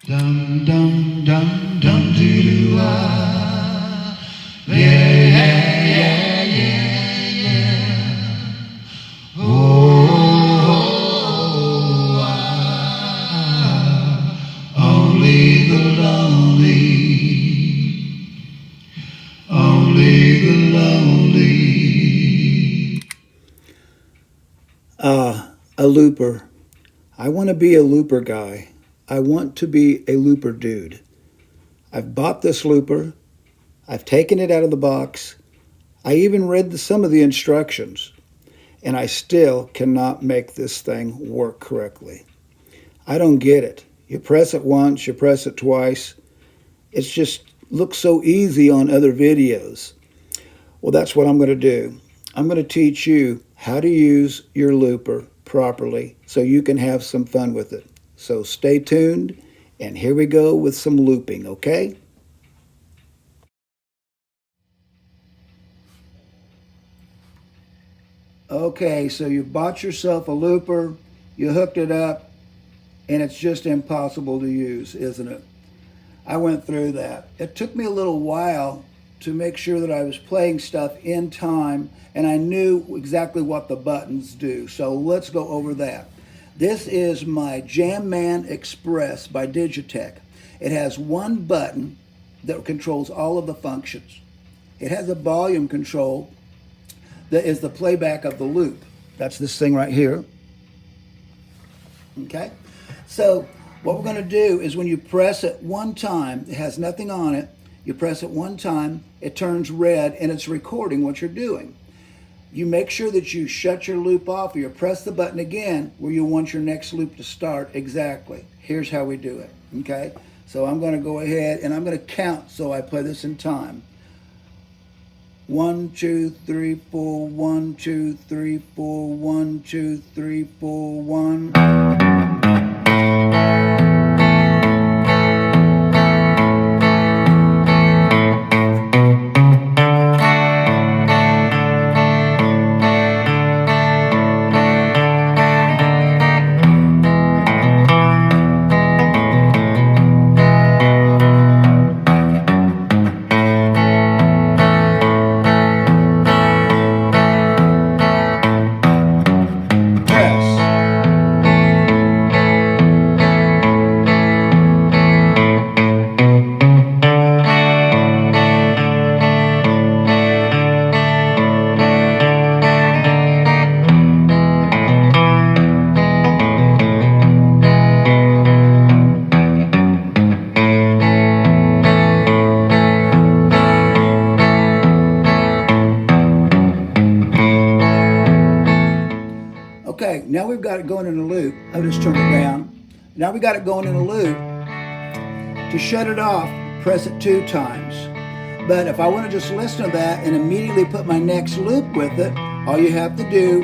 Dum dum dum dum doo doo ah. Yeah, yeah, yeah, yeah, yeah. Oh, only the lonely, only the lonely. A looper. I want to be a looper guy. I want to be a looper dude. I've bought this looper. I've taken it out of the box. I even read some of the instructions, and I still cannot make this thing work correctly. I don't get it. You press it once, you press it twice. It just looks so easy on other videos. Well, that's what I'm going to do. I'm going to teach you how to use your looper properly so you can have some fun with it. So stay tuned, and here we go with some looping, okay? Okay, so you've bought yourself a looper, you hooked it up, and it's just impossible to use, isn't it? I went through that. It took me a little while to make sure that I was playing stuff in time and I knew exactly what the buttons do. So let's go over that. This is my Jam Man Express by Digitech. It has one button that controls all of the functions. It has a volume control that is the playback of the loop. That's this thing right here. Okay? So what we're going to do is when you press it one time, it has nothing on it, you press it one time, it turns red and it's recording what you're doing. You make sure that you shut your loop off or you press the button again where you want your next loop to start exactly. Here's how we do it, okay? So I'm going to go ahead and I'm going to count so I play this in time. 1, 2, 3, 4, 1, 2, 3, 4, 1, 2, 3, 4, 1. Okay, now we've got it going in a loop. I'll just turn it down. Now we got it going in a loop. To shut it off, press it 2 times. But if I want to just listen to that and immediately put my next loop with it, all you have to do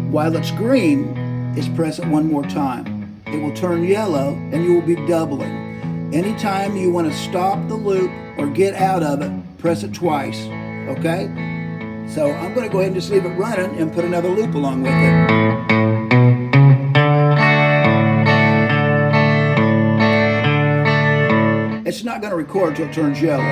while it's green is press it 1 more time. It will turn yellow and you will be doubling. Anytime you want to stop the loop or get out of it, press it twice, okay? So I'm going to go ahead and just leave it running and put another loop along with it. It's not going to record until it turns yellow.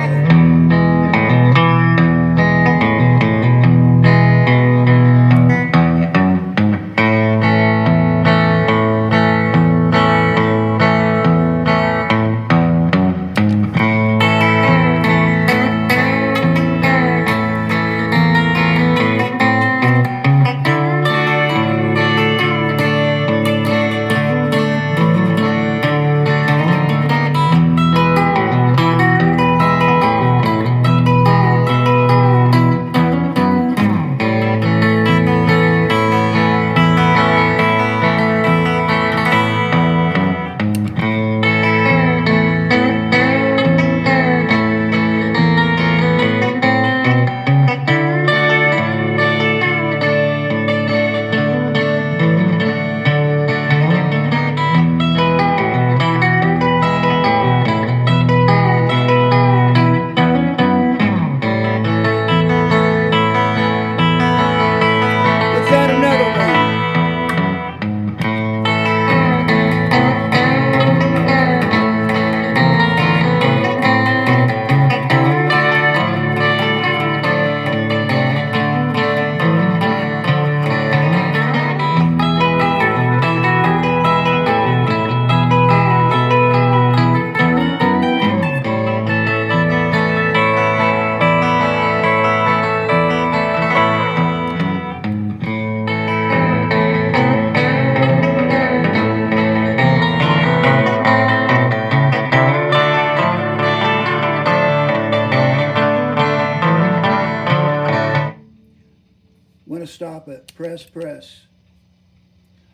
press, press.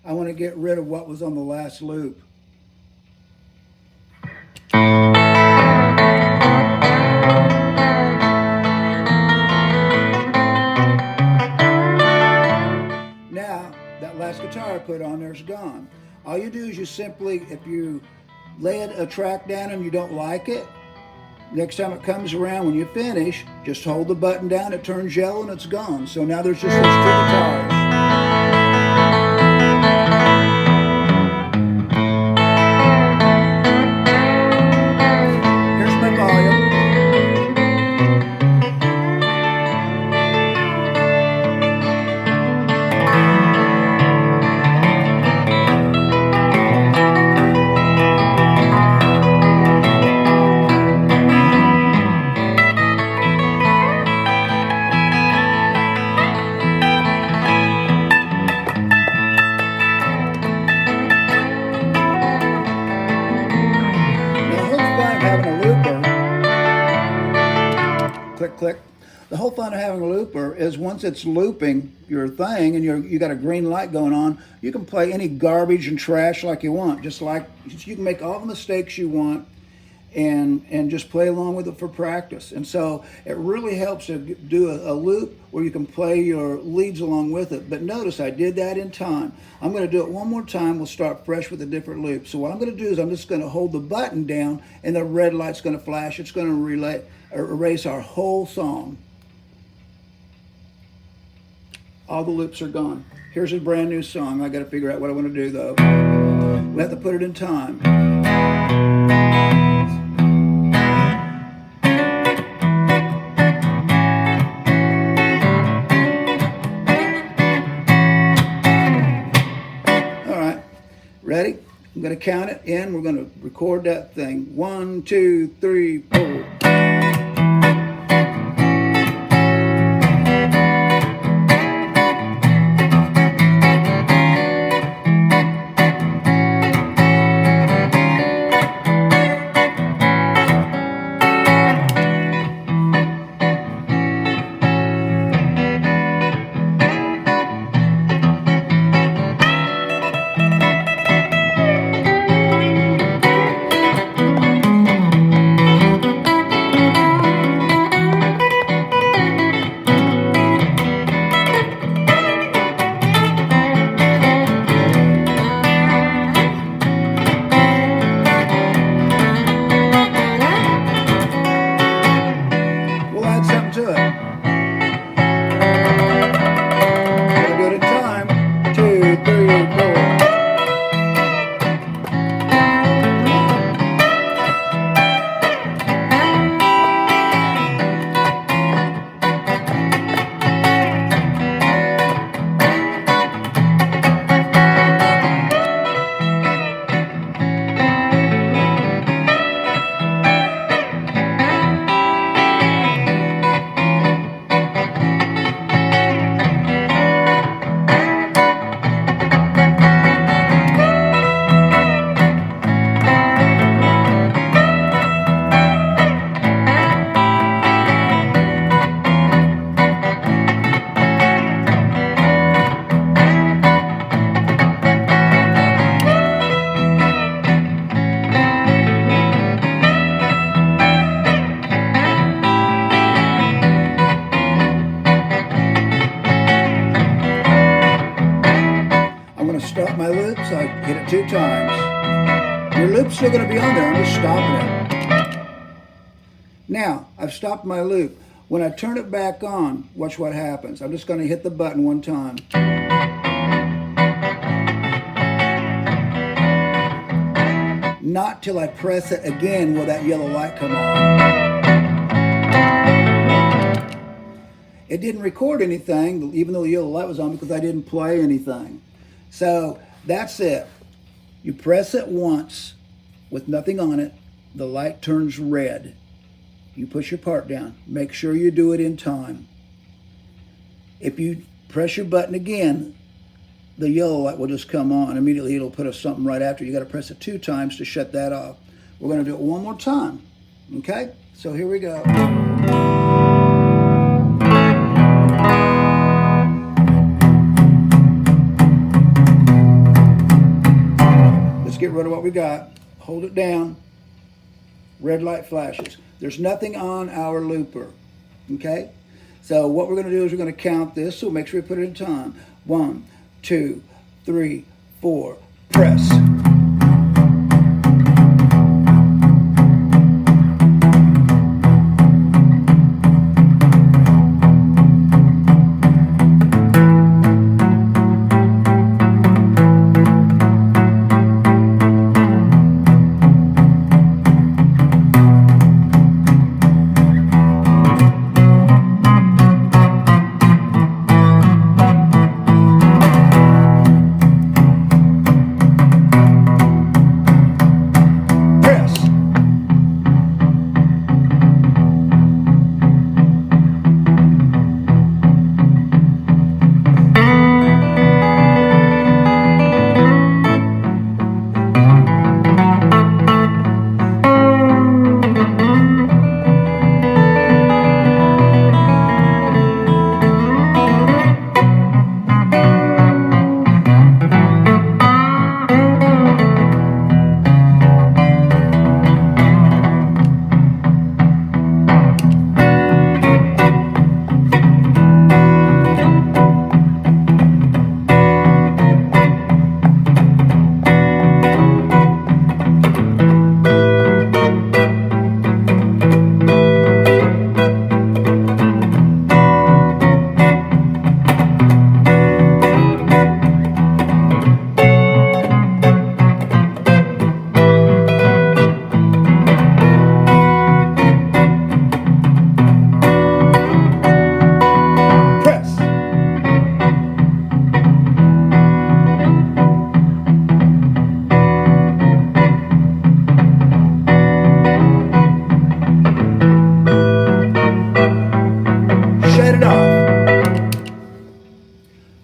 I want to get rid of what was on the last loop. Now, that last guitar I put on there is gone. All you do is you simply, if you lay a track down and you don't like it, next time it comes around, when you finish, just hold the button down, it turns yellow and it's gone. So now there's just those two guitars. Here's my volume. Click, click. The whole fun of having a looper is once it's looping your thing and you got a green light going on, you can play any garbage and trash like you want. Just like you can make all the mistakes you want and just play along with it for practice. And so it really helps to do a loop where you can play your leads along with it. But notice I did that in time. I'm going to do it one more time. We'll start fresh with a different loop. So what I'm going to do is I'm just going to hold the button down and the red light's going to flash. It's going to erase our whole song. All the loops are gone. Here's a brand new song. I got to figure out what I want to do though. We have to put it in time. Ready? I'm going to count it in. We're going to record that thing. 1, 2, 3, 4. Stop my loop, so I hit it 2 times. Your loop's still going to be on there, I'm just stopping it. Now, I've stopped my loop. When I turn it back on, watch what happens. I'm just going to hit the button 1 time. Not till I press it again will that yellow light come on. It didn't record anything, even though the yellow light was on, because I didn't play anything. So that's it. You press it once with nothing on it, the light turns red. You push your part down. Make sure you do it in time. If you press your button again, the yellow light will just come on. Immediately it'll put something right after. You got to press it 2 times to shut that off. We're going to do it one more time. Okay? So here we go. get rid of what we got. Hold it down. Red light flashes. There's nothing on our looper. Okay? So what we're going to do is we're going to count this. So make sure we put it in time. 1, 2, 3, 4. Press.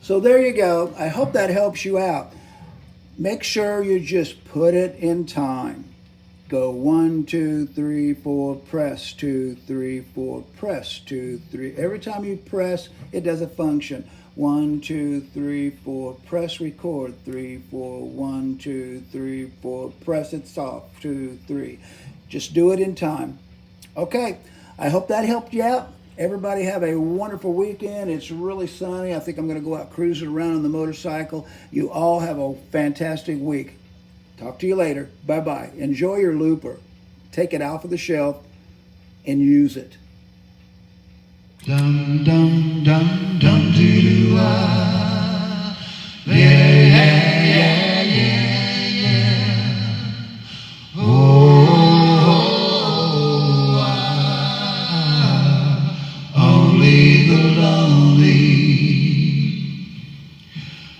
So there you go. I hope that helps you out. Make sure you just put it in time. Go 1, 2, 3, 4, press 2, 3, 4, press 2, 3. Every time you press, it does a function. 1, 2, 3, 4, press record. 3, 4, 1, 2, 3, 4, press it soft. 2, 3. Just do it in time. Okay, I hope that helped you out. Everybody have a wonderful weekend. It's really sunny. I think I'm going to go out cruising around on the motorcycle. You all have a fantastic week. Talk to you later. Bye-bye. Enjoy your looper. Take it off of the shelf and use it. Dum dum dum dum doo doo ah. Yeah, yeah, yeah, yeah, yeah. Oh, only the lonely,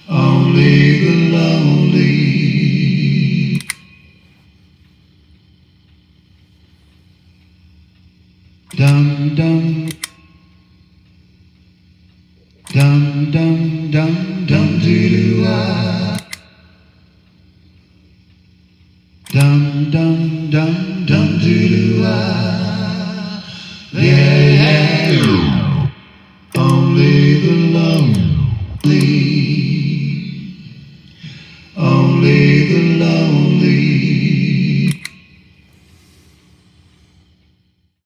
only the lonely. Dum dum. Dum dum dum dum doo doo ah. Dum dum dum dum doo doo ah. Yeah, yeah.